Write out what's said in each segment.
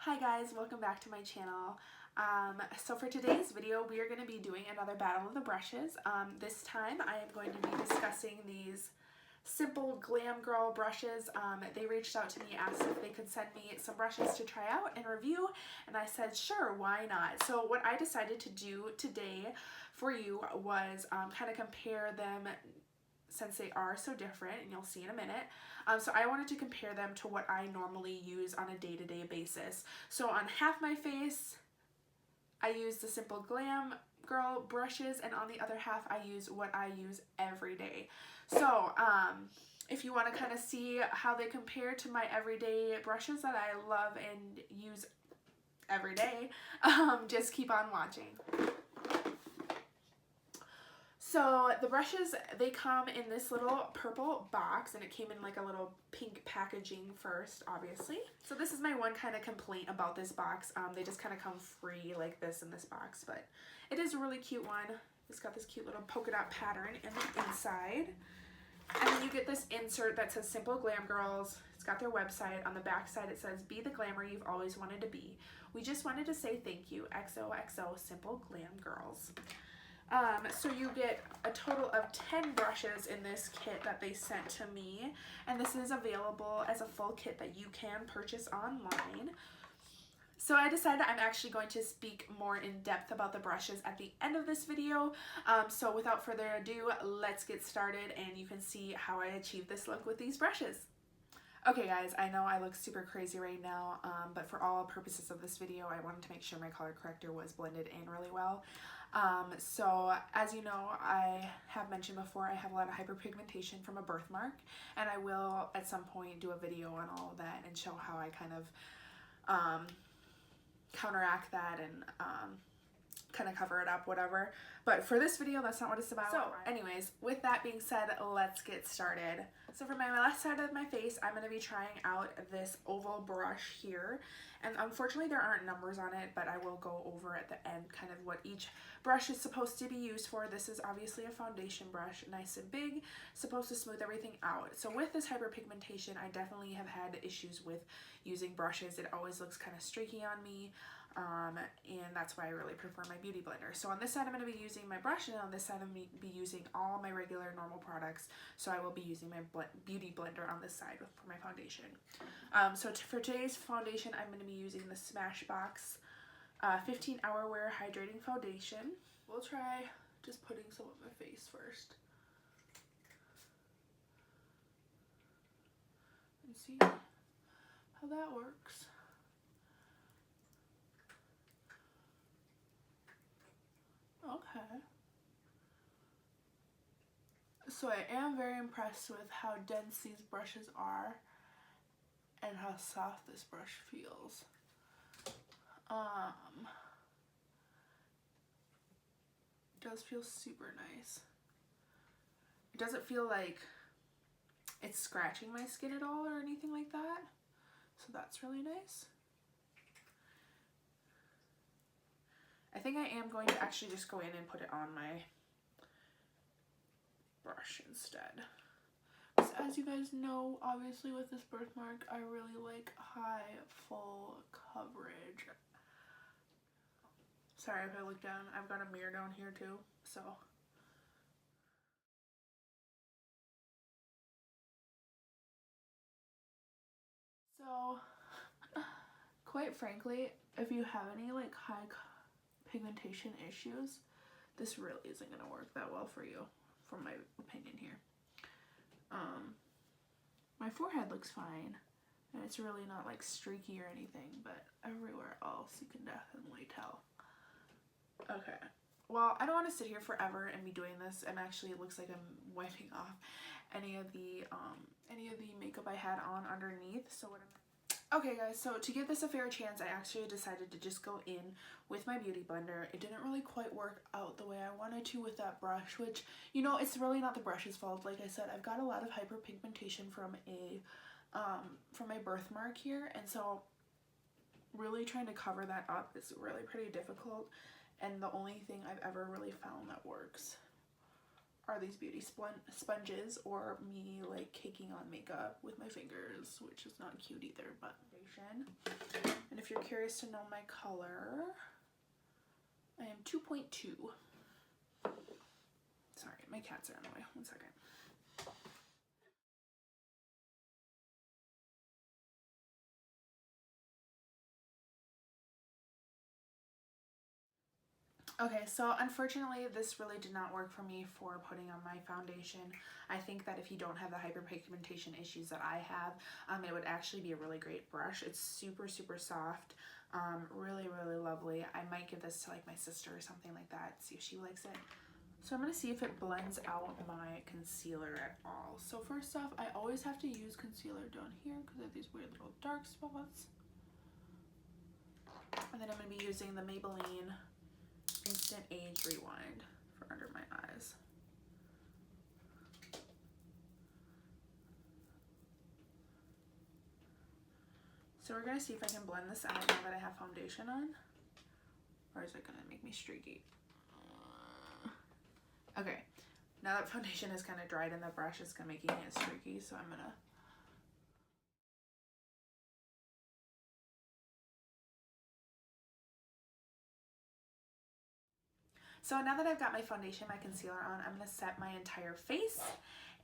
Hi guys, welcome back to my channel. So for today's video, we are going to be doing another battle of the brushes. This time I am going to be discussing these simple Glam Girl brushes. They reached out to me, asked if they could send me some brushes to try out and review, and I said sure, why not? So what I decided to do today for you was kind of compare them, since they are so different, and you'll see in a minute. So I wanted to compare them to what I normally use on a day-to-day basis. So on half my face, I use the simple Glam Girl brushes, and on the other half, I use what I use every day. So if you want to kind of see how they compare to my everyday brushes that I love and use every day, just keep on watching. So the brushes, they come in this little purple box, and it came in like a little pink packaging first, obviously. So this is my one kind of complaint about this box. They just kind of come free like this in this box, but it is a really cute one. It's got this cute little polka dot pattern in the inside. And then you get this insert that says Simple Glam Girls. It's got their website. On the back side it says, be the glamour you've always wanted to be. We just wanted to say thank you, XOXO Simple Glam Girls. So you get a total of 10 brushes in this kit that they sent to me, and this is available as a full kit that you can purchase online. So I decided I'm actually going to speak more in depth about the brushes at the end of this video. So without further ado, let's get started, and you can see how I achieved this look with these brushes. Okay guys, I know I look super crazy right now, but for all purposes of this video, I wanted to make sure my color corrector was blended in really well. So as you know, I have mentioned before, I have a lot of hyperpigmentation from a birthmark, and I will at some point do a video on all of that and show how I kind of counteract that and kind of cover it up, whatever. But for this video, that's not what it's about. So anyways, with that being said, let's get started. So for my left side of my face, I'm going to be trying out this oval brush here. And unfortunately, there aren't numbers on it, but I will go over at the end kind of what each brush is supposed to be used for. This is obviously a foundation brush, nice and big, supposed to smooth everything out. So with this hyperpigmentation, I definitely have had issues with using brushes. It always looks kind of streaky on me. And that's why I really prefer my beauty blender. So on this side I'm going to be using my brush, and on this side I'm going to be using all my regular normal products. So I will be using my beauty blender on this side for my foundation. For today's foundation, I'm going to be using the Smashbox 15 Hour Wear Hydrating Foundation. We'll try just putting some on my face first and see how that works. Okay. So I am very impressed with how dense these brushes are and how soft this brush feels. It does feel super nice. It doesn't feel like it's scratching my skin at all or anything like that. So that's really nice. I think I am going to actually just go in and put it on my brush instead. So as you guys know, obviously with this birthmark, I really like high full coverage. Sorry if I look down, I've got a mirror down here too, so. So, quite frankly, if you have any like high pigmentation issues, this really isn't going to work that well for you, from my opinion here. My forehead looks fine, and it's really not like streaky or anything, but everywhere else you can definitely tell. Okay, well, I don't want to sit here forever and be doing this, and actually it looks like I'm wiping off any of the makeup I had on underneath. So what Okay guys, so to give this a fair chance, I actually decided to just go in with my beauty blender. It didn't really quite work out the way I wanted to with that brush, which, you know, it's really not the brush's fault. Like I said, I've got a lot of hyperpigmentation from my birthmark here, and so really trying to cover that up is really pretty difficult, and the only thing I've ever really found that works are these beauty sponges, or me like caking on makeup with my fingers, which is not cute either. But foundation, And if you're curious to know my color, I am 2.2. Sorry, my cats are in the way. One second. Okay, so unfortunately this really did not work for me for putting on my foundation. I think that if you don't have the hyperpigmentation issues that I have, it would actually be a really great brush. It's super, super soft, really, really lovely. I might give this to like my sister or something like that, see if she likes it. So I'm going to see if it blends out my concealer at all. So first off, I always have to use concealer down here because I have these weird little dark spots. And then I'm going to be using the Maybelline Instant Age Rewind for under my eyes. So we're going to see if I can blend this out now that I have foundation on. Or is it going to make me streaky? Okay, now that foundation is kind of dried in the brush, it's kind of making it streaky, so I'm going to... So now that I've got my foundation, my concealer on, I'm going to set my entire face.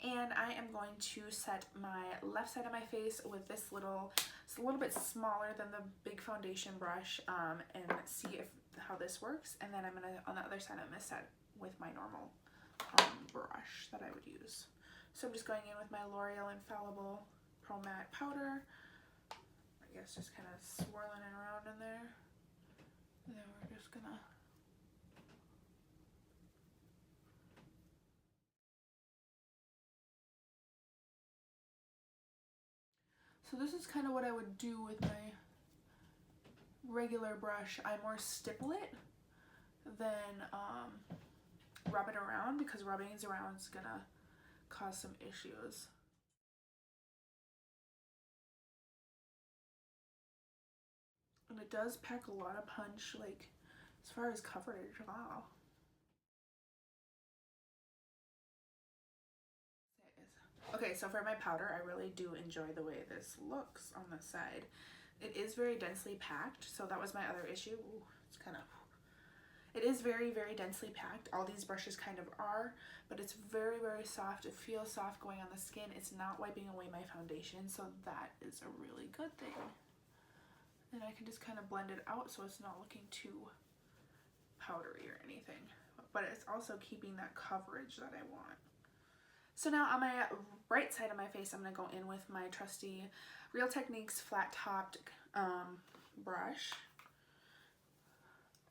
And I am going to set my left side of my face with this little, it's a little bit smaller than the big foundation brush, and see how this works. And then I'm going to, on the other side, I'm going to set with my normal brush that I would use. So I'm just going in with my L'Oreal Infallible Pro Matte Powder. I guess just kind of swirling it around in there. And then we're just going to... So this is kind of what I would do with my regular brush. I more stipple it than rub it around, because rubbing it around is gonna cause some issues. And it does pack a lot of punch, like as far as coverage. Wow. Okay, so for my powder, I really do enjoy the way this looks on the side. It is very densely packed, so that was my other issue. Ooh, it's kind of... It is very, very densely packed. All these brushes kind of are, but it's very, very soft. It feels soft going on the skin. It's not wiping away my foundation, so that is a really good thing. And I can just kind of blend it out so it's not looking too powdery or anything. But it's also keeping that coverage that I want. So now on my right side of my face, I'm going to go in with my trusty Real Techniques flat topped brush.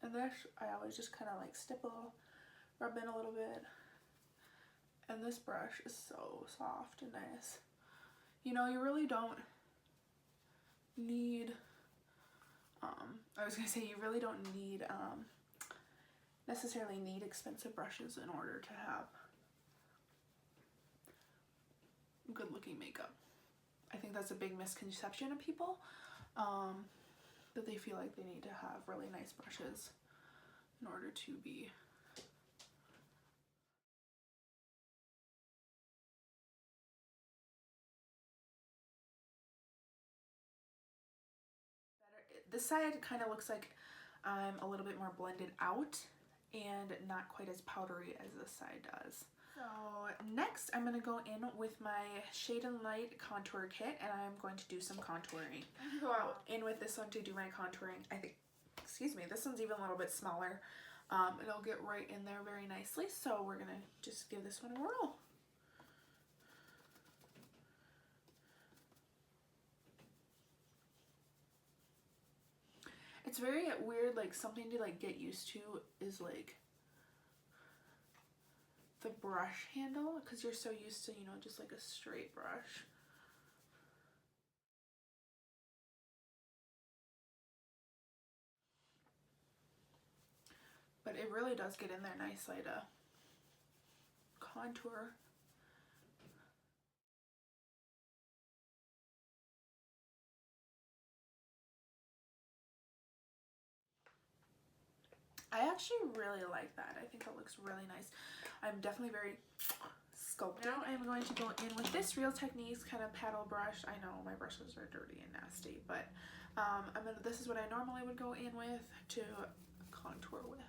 And this, I always just kind of like stipple, rub in a little bit. And this brush is so soft and nice. You know, you really don't need, I was going to say, you really don't need, necessarily need expensive brushes in order to have good looking makeup. I think that's a big misconception of people, that they feel like they need to have really nice brushes in order to be better. This side kind of looks like I'm a little bit more blended out and not quite as powdery as this side does. So next I'm going to go in with my Shade and Light contour kit, and I'm going to do some contouring. Go out in with this one to do my contouring. I think, excuse me, this one's even a little bit smaller. It'll get right in there very nicely, so we're going to just give this one a whirl. It's very weird, like something to like get used to is like the brush handle, because you're so used to, you know, just like a straight brush. But it really does get in there nicely to contour. I actually really like that. I think that looks really nice. I'm definitely very sculpted. Now I'm going to go in with this Real Techniques kind of paddle brush. I know my brushes are dirty and nasty, but This is what I normally would go in with to contour with.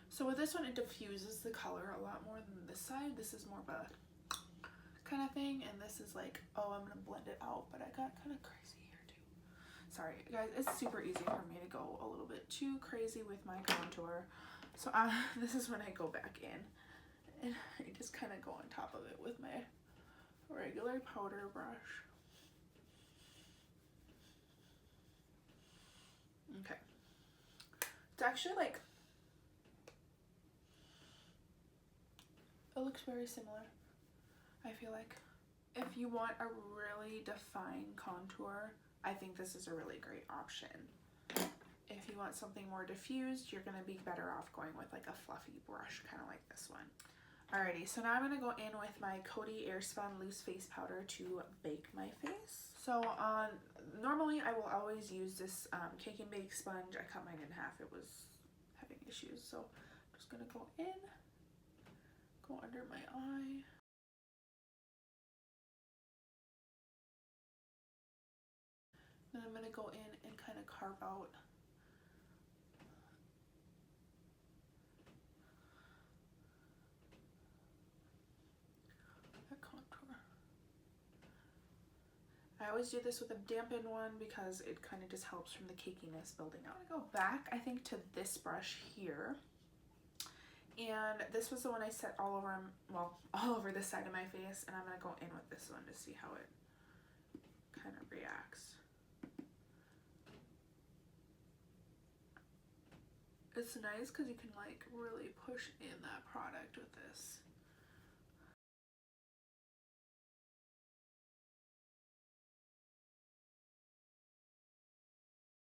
So with this one, it diffuses the color a lot more than this side. This is more of a kind of thing, and this is like, oh, I'm gonna blend it out, but I got kind of crazy here too. Sorry guys, it's super easy for me to go a little bit too crazy with my contour. So this is when I go back in and I just kind of go on top of it with my regular powder brush. Okay, it's actually like, it looks very similar, I feel like. If you want a really defined contour, I think this is a really great option. If you want something more diffused, you're going to be better off going with like a fluffy brush, kind of like this one. Alrighty, so now I'm going to go in with my Coty Airspun Loose Face Powder to bake my face. So normally I will always use this Cake and Bake sponge. I cut mine in half. It was having issues, so I'm just going to go in, go under my eye. Then I'm going to go in and kind of carve out that contour. I always do this with a dampened one because it kind of just helps from the cakiness building out. I go back, I think, to this brush here. And this was the one I set all over, well, all over this side of my face. And I'm going to go in with this one to see how it kind of reacts. It's nice because you can like really push in that product with this.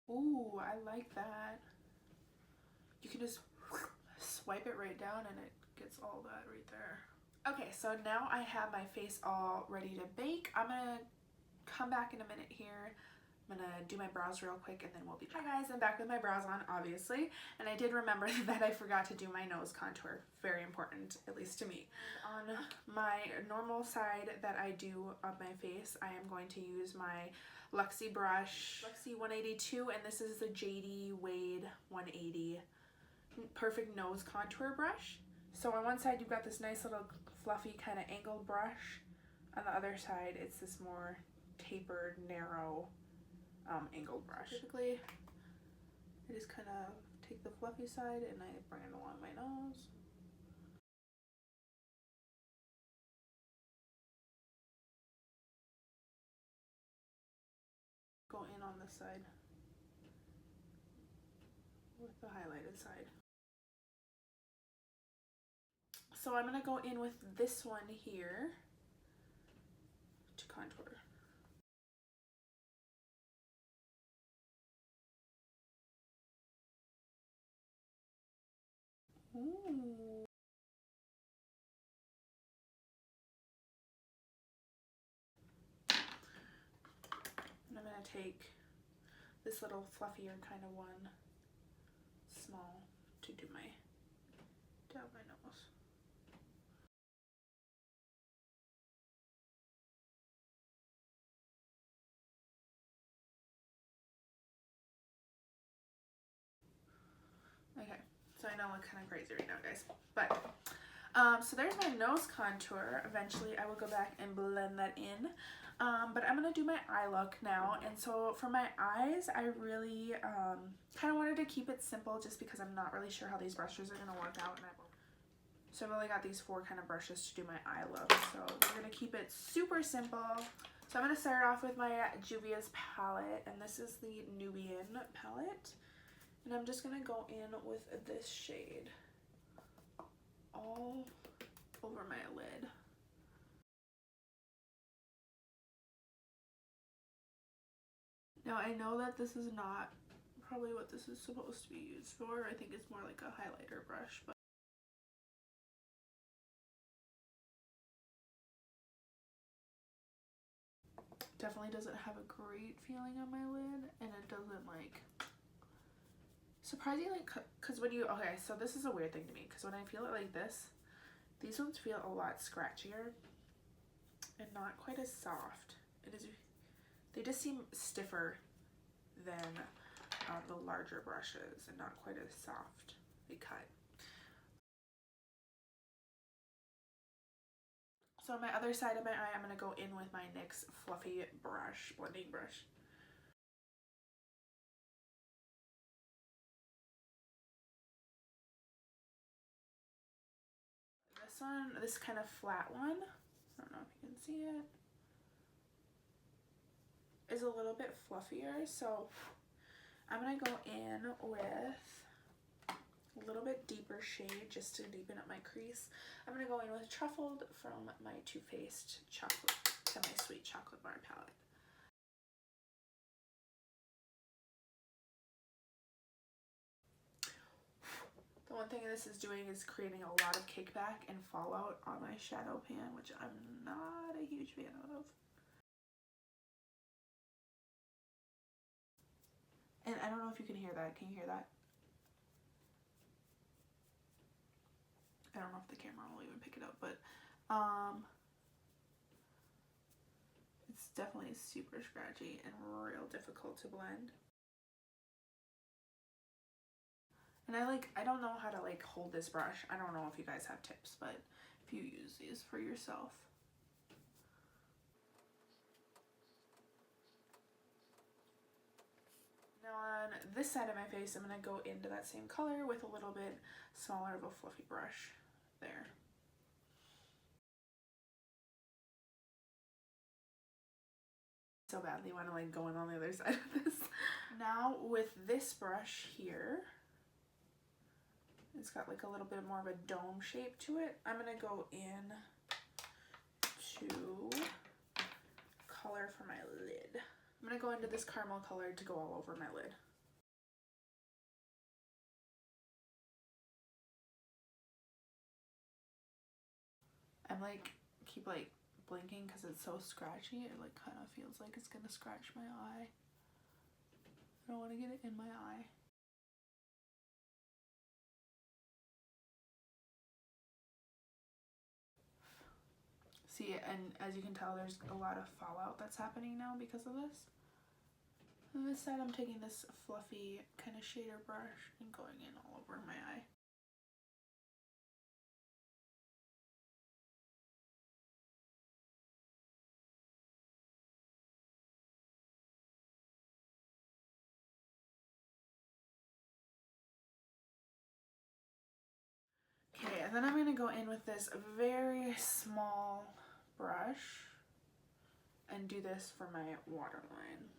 Ooh, I like that. You can just swipe it right down and it gets all that right there. Okay, so now I have my face all ready to bake. I'm gonna come back in a minute here. I'm gonna do my brows real quick and then we'll be back. Hi guys, I'm back with my brows on, obviously. And I did remember that I forgot to do my nose contour. Very important, at least to me. On my normal side that I do of my face, I am going to use my Luxie brush, Luxie 182, and this is the JD Wade 180 Perfect Nose Contour Brush. So on one side you've got this nice little fluffy kind of angled brush. On the other side it's this more tapered, narrow, angled brush. Typically, I just kind of take the fluffy side and I bring it along my nose. Go in on this side with the highlighted side. So I'm going to go in with this one here to contour. Ooh. And I'm going to take this little fluffier kind of one, small, to do my, down my nose. Okay, so I know I look kind of crazy right now, guys, but so there's my nose contour. Eventually I will go back and blend that in, but I'm gonna do my eye look now. And so for my eyes, I really kind of wanted to keep it simple just because I'm not really sure how these brushes are gonna work out. So I've only got these 4 kind of brushes to do my eye look, so we're gonna keep it super simple. So I'm gonna start off with my Juvia's palette, and this is the Nubian palette. And I'm just going to go in with this shade all over my lid. Now I know that this is not probably what this is supposed to be used for. I think it's more like a highlighter brush, but definitely doesn't have a great feeling on my lid, and it doesn't like, surprisingly, because when you, okay, so this is a weird thing to me, because when I feel it like this, These ones feel a lot scratchier and not quite as soft. They just seem stiffer than the larger brushes and not quite as soft. They cut. So on my other side of my eye, I'm going to go in with my NYX fluffy brush, blending brush. This one, this kind of flat one, I don't know if you can see it, is a little bit fluffier. So I'm going to go in with a little bit deeper shade just to deepen up my crease. I'm going to go in with Truffled from my Too Faced chocolate, semi-sweet chocolate bar palette. The one thing this is doing is creating a lot of kickback and fallout on my shadow pan, which I'm not a huge fan of. And I don't know if you can hear that. Can you hear that? I don't know if the camera will even pick it up, but it's definitely super scratchy and real difficult to blend. And I don't know how to like hold this brush. I don't know if you guys have tips, but if you use these for yourself. Now on this side of my face, I'm going to go into that same color with a little bit smaller of a fluffy brush there. So badly want to like go in on the other side of this. Now with this brush here, it's got like a little bit more of a dome shape to it. I'm going to go in to color for my lid. I'm going to go into this caramel color to go all over my lid. I'm like, keep like blinking because it's so scratchy. It like kind of feels like it's going to scratch my eye. I don't want to get it in my eye. See, and as you can tell, there's a lot of fallout that's happening now because of this. On this side, I'm taking this fluffy kind of shader brush and going in all over my eye. Okay, and then I'm going to go in with this very small brush and do this for my waterline.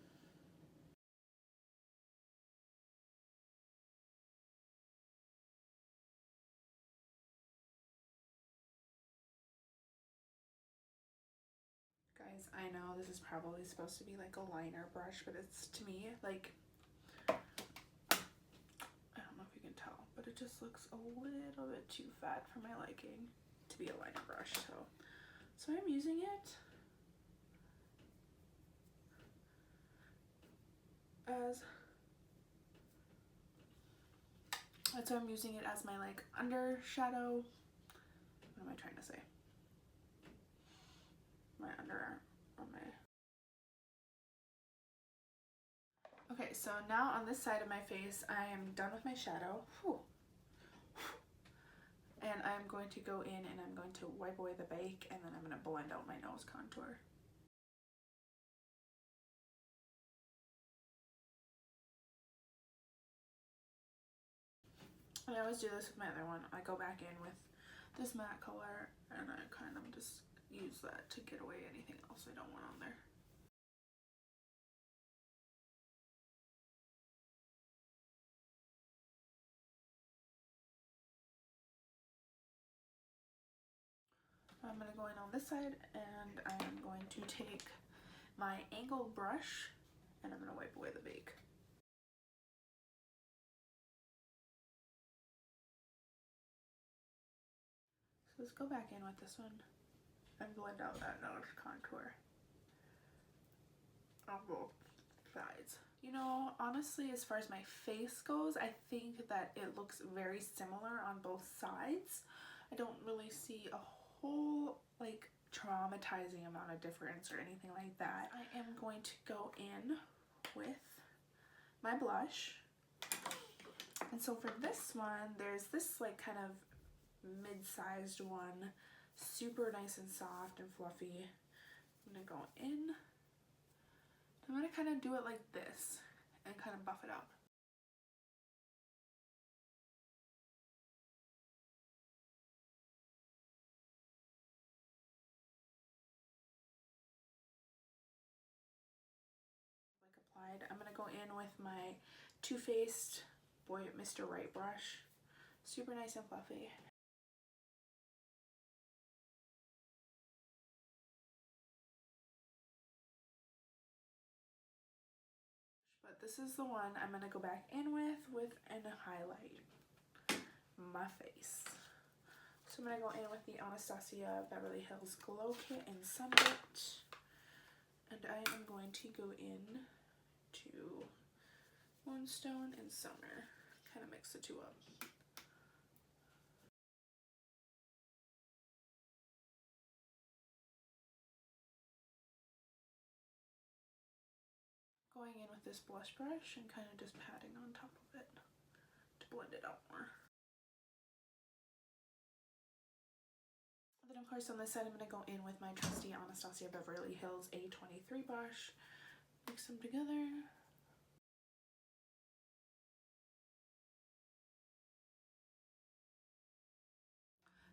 Guys, I know this is probably supposed to be like a liner brush, but it's, to me, like, I don't know if you can tell, but it just looks a little bit too fat for my liking to be a liner brush. So I'm using it as, so I'm using it as my like under shadow. What am I trying to say? My underarm on my. Okay, so now on this side of my face, I am done with my shadow. Whew. And I'm going to go in and I'm going to wipe away the bake, and then I'm going to blend out my nose contour. I always do this with my other one. I go back in with this matte color and I kind of just use that to get away anything else I don't want on there. I'm going to go in on this side and I am going to take my angled brush and I'm going to wipe away the bake. So let's go back in with this one and blend out that nose contour on both sides. You know, honestly, as far as my face goes, I think that it looks very similar on both sides. I don't really see a whole like traumatizing amount of difference or anything like that. I am going to go in with my blush. And so for this one, there's this like kind of mid-sized one, super nice and soft and fluffy. I'm gonna go in. I'm gonna kind of do it like this and kind of buff it out. Like applied, I'm gonna go in with my Too Faced Boy Mr. Right brush. Super nice and fluffy. But this is the one I'm going to go back in with and highlight my face. So I'm going to go in with the Anastasia Beverly Hills Glow Kit in Sunlit. And I am going to go in to Moonstone and Summer. Kind of mix the two up. Going in with this blush brush and kind of just patting on top of it to blend it out more. And then of course on this side I'm going to go in with my trusty Anastasia Beverly Hills A23 brush. Mix them together.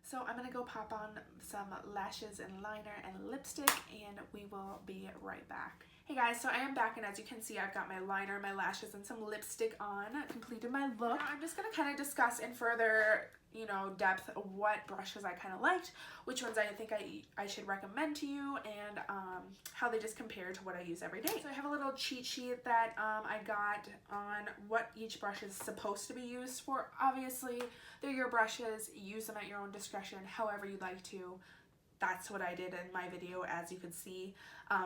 So I'm going to go pop on some lashes and liner and lipstick, and we will be right back. Hey guys, so I am back, and as you can see, I've got my liner, my lashes, and some lipstick on. Completed my look. Now I'm just going to kind of discuss in further, depth what brushes I kind of liked, which ones I think I should recommend to you, and how they just compare to what I use every day. So I have a little cheat sheet that I got on what each brush is supposed to be used for. Obviously, they're your brushes. Use them at your own discretion, however you'd like to. That's what I did in my video, as you can see.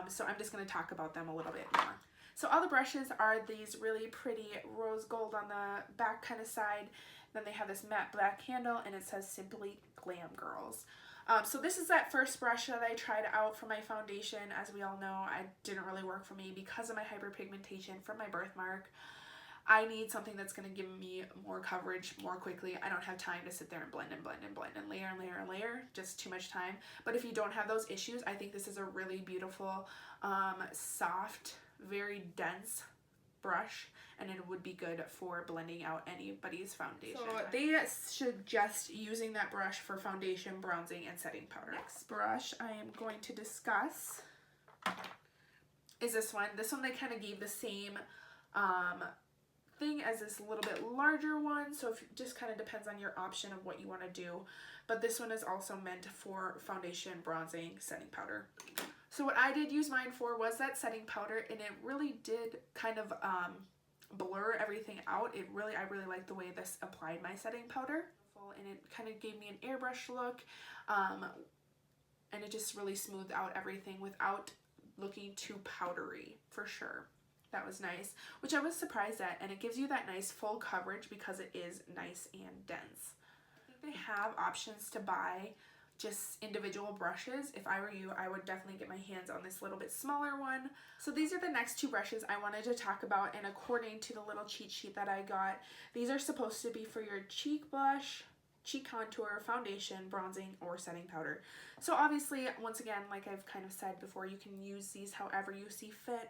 So I'm just going to talk about them a little bit more. So all the brushes are these really pretty rose gold on the back kind of side. Then they have this matte black handle, and it says simply Glam Girls. So this is that first brush that I tried out for my foundation. As we all know, it didn't really work for me because of my hyperpigmentation from my birthmark. I need something that's going to give me more coverage more quickly. I don't have time to sit there and blend and blend and blend and layer and layer and layer. Just too much time. But if you don't have those issues, I think this is a really beautiful, soft, very dense brush, and it would be good for blending out anybody's foundation. So they suggest using that brush for foundation, bronzing, and setting powder. Next brush I am going to discuss is this one. This one they kind of gave the same thing as this little bit larger one, so it just kind of depends on your option of what you want to do. But this one is also meant for foundation, bronzing, setting powder. So what I did use mine for was that setting powder, and it really did kind of blur everything out. I really liked the way this applied my setting powder, and it kind of gave me an airbrush look, and it just really smoothed out everything without looking too powdery, for sure. That was nice, which I was surprised at, and it gives you that nice full coverage because it is nice and dense. I think they have options to buy just individual brushes. If I were you, I would definitely get my hands on this little bit smaller one. So these are the next two brushes I wanted to talk about, and according to the little cheat sheet that I got, these are supposed to be for your cheek blush, cheek contour, foundation, bronzing, or setting powder. So obviously, once again, like I've kind of said before, you can use these however you see fit.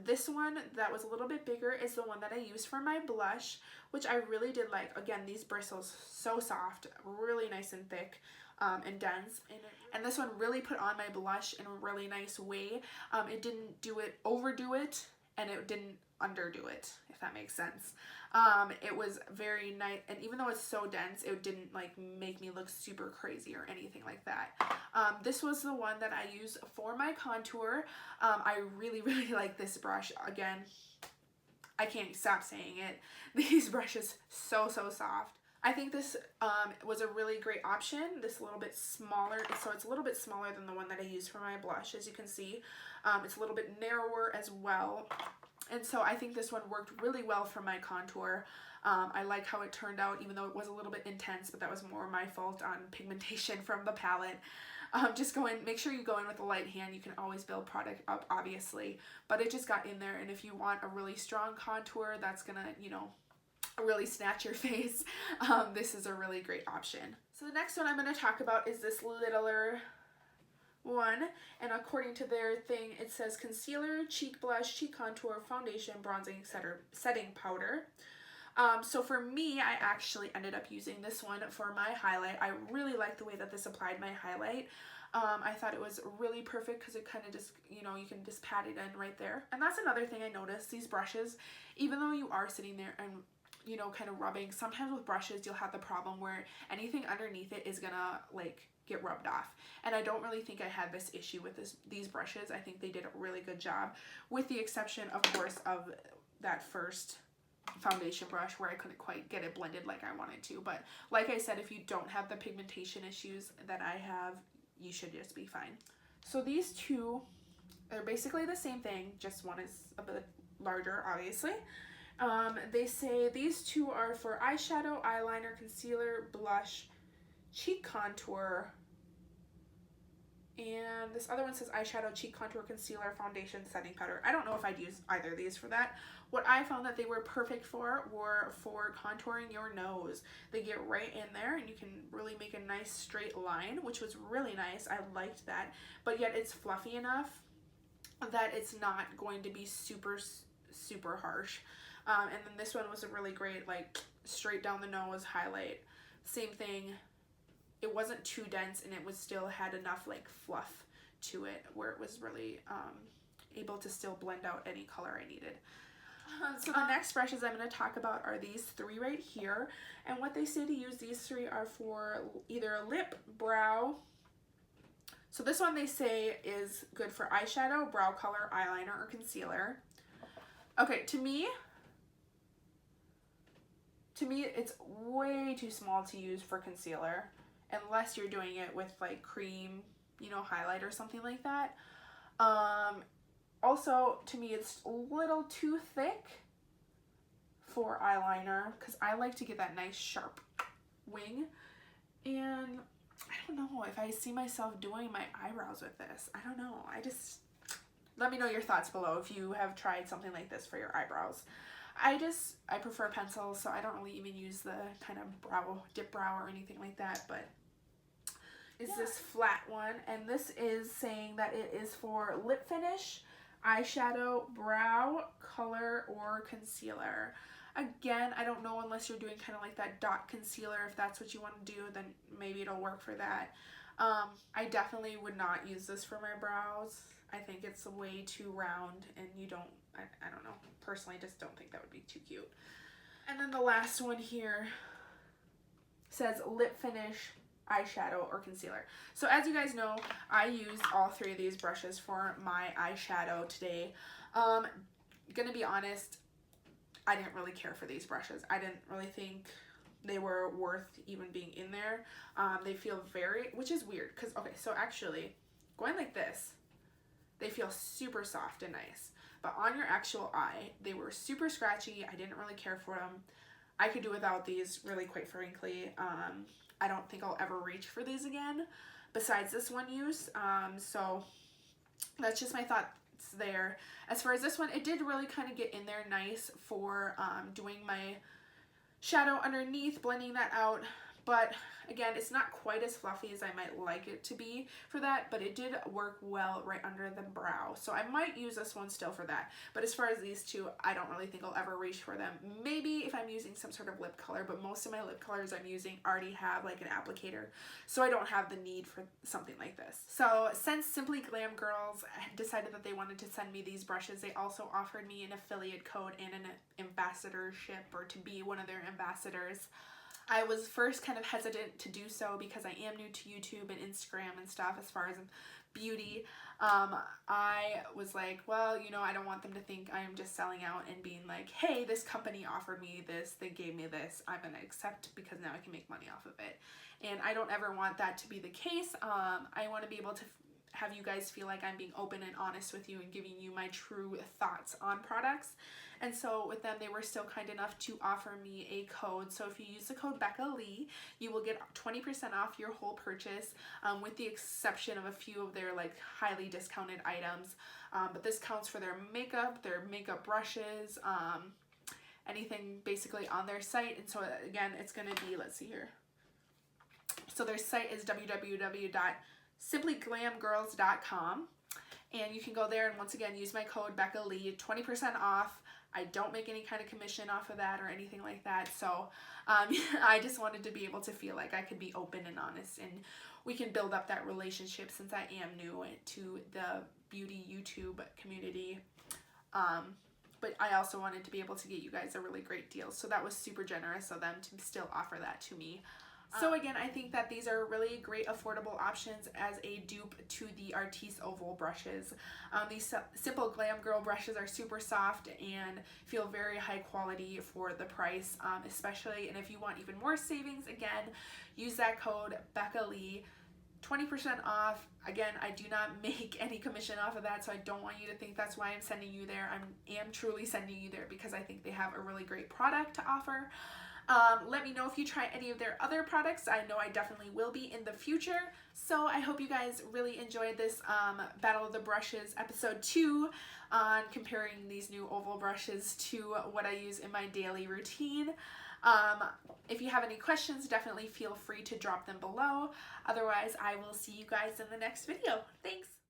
This one that was a little bit bigger is the one that I used for my blush, which I really did like. Again, these bristles, so soft, really nice and thick and dense. And this one really put on my blush in a really nice way. It didn't overdo it, and it didn't underdo it, if that makes sense. It was very nice, and even though it's so dense, it didn't like make me look super crazy or anything like that. This was the one that I use for my contour. I really like this brush. Again, I can't stop saying it. These brushes, so soft. I think this was a really great option. This a little bit smaller, so it's a little bit smaller than the one that I used for my blush, as you can see. It's a little bit narrower as well. And so I think this one worked really well for my contour. I like how it turned out, even though it was a little bit intense, but that was more my fault on pigmentation from the palette. Just make sure you go in with a light hand. You can always build product up, obviously, but it just got in there. And if you want a really strong contour that's gonna, you know, really snatch your face, this is a really great option. So the next one I'm going to talk about is this littler one, and according to their thing, it says concealer, cheek blush, cheek contour, foundation, bronzing, setting powder. So for me, I actually ended up using this one for my highlight. I really like the way that this applied my highlight. I thought it was really perfect because it kind of just, you know, you can just pat it in right there. And that's another thing I noticed, these brushes, even though you are sitting there and, you know, kind of rubbing, sometimes with brushes you'll have the problem where anything underneath it is gonna like get rubbed off. And I don't really think I had this issue with these brushes. I think they did a really good job, with the exception, of course, of that first foundation brush where I couldn't quite get it blended like I wanted to. But like I said, if you don't have the pigmentation issues that I have, you should just be fine. So these two are basically the same thing, just one is a bit larger, obviously. They say these two are for eyeshadow, eyeliner, concealer, blush, cheek contour, and this other one says eyeshadow, cheek contour, concealer, foundation, setting powder. I don't know if I'd use either of these for that. What I found that they were perfect for were for contouring your nose. They get right in there and you can really make a nice straight line, which was really nice. I liked that, but yet it's fluffy enough that it's not going to be super harsh. And then this one was a really great, like, straight down the nose highlight. Same thing. It wasn't too dense and it was still had enough like fluff to it where it was really able to still blend out any color I needed. So the next brushes I'm going to talk about are these three right here. And what they say to use these three are for either lip, brow. So this one they say is good for eyeshadow, brow color, eyeliner, or concealer. Okay, to me it's way too small to use for concealer, unless you're doing it with like cream, you know, highlight or something like that. Also, to me, it's a little too thick for eyeliner because I like to get that nice sharp wing. And I don't know if I see myself doing my eyebrows with this. I don't know. Let me know your thoughts below if you have tried something like this for your eyebrows. I prefer pencils, so I don't really even use the kind of dip brow or anything like that, but this flat one, and this is saying that it is for lip finish, eyeshadow, brow color, or concealer. Again, I don't know, unless you're doing kind of like that dot concealer. If that's what you want to do, then maybe it'll work for that. I definitely would not use this for my brows. I think it's way too round, and you don't, I don't know, personally just don't think that would be too cute. And then the last one here says lip finish, eyeshadow, or concealer. So as you guys know, I used all three of these brushes for my eyeshadow today. Gonna be honest, I didn't really care for these brushes. I didn't really think they were worth even being in there. They feel which is weird, because, okay, so actually, going like this, they feel super soft and nice. But on your actual eye, they were super scratchy. I didn't really care for them. I could do without these, really, quite frankly. I don't think I'll ever reach for these again, besides this one use. So that's just my thoughts there. As far as this one, it did really kind of get in there nice for doing my shadow underneath, blending that out. But again, it's not quite as fluffy as I might like it to be for that, but it did work well right under the brow. So I might use this one still for that. But as far as these two, I don't really think I'll ever reach for them. Maybe if I'm using some sort of lip color, but most of my lip colors I'm using already have like an applicator, so I don't have the need for something like this. So since Simply Glam Girls decided that they wanted to send me these brushes, they also offered me an affiliate code and an ambassadorship, or to be one of their ambassadors. I was first kind of hesitant to do so because I am new to YouTube and Instagram and stuff as far as beauty. I was like, well, you know, I don't want them to think I'm just selling out and being like, hey, this company offered me this, they gave me this, I'm gonna accept because now I can make money off of it. And I don't ever want that to be the case. I want to be able to have you guys feel like I'm being open and honest with you and giving you my true thoughts on products. And so with them, they were still kind enough to offer me a code. So if you use the code Becca Lee, you will get 20% off your whole purchase, with the exception of a few of their like highly discounted items. But this counts for their makeup brushes, anything basically on their site. And so again, it's going to be, let's see here. So their site is www.simplyglamgirls.com. And you can go there and once again use my code Becca Lee, 20% off. I don't make any kind of commission off of that or anything like that. So I just wanted to be able to feel like I could be open and honest, and we can build up that relationship since I am new to the beauty YouTube community. But I also wanted to be able to get you guys a really great deal. So that was super generous of them to still offer that to me. So again, I think that these are really great affordable options as a dupe to the Artis Oval brushes. These simple Glam Girl brushes are super soft and feel very high quality for the price, especially. And if you want even more savings, again, use that code Becca Lee, 20% off. Again, I do not make any commission off of that, so I don't want you to think that's why I'm sending you there. I am truly sending you there because I think they have a really great product to offer. Let me know if you try any of their other products. I know I definitely will be in the future. So I hope you guys really enjoyed this Battle of the Brushes episode 2 on comparing these new oval brushes to what I use in my daily routine. If you have any questions, definitely feel free to drop them below. Otherwise, I will see you guys in the next video. Thanks!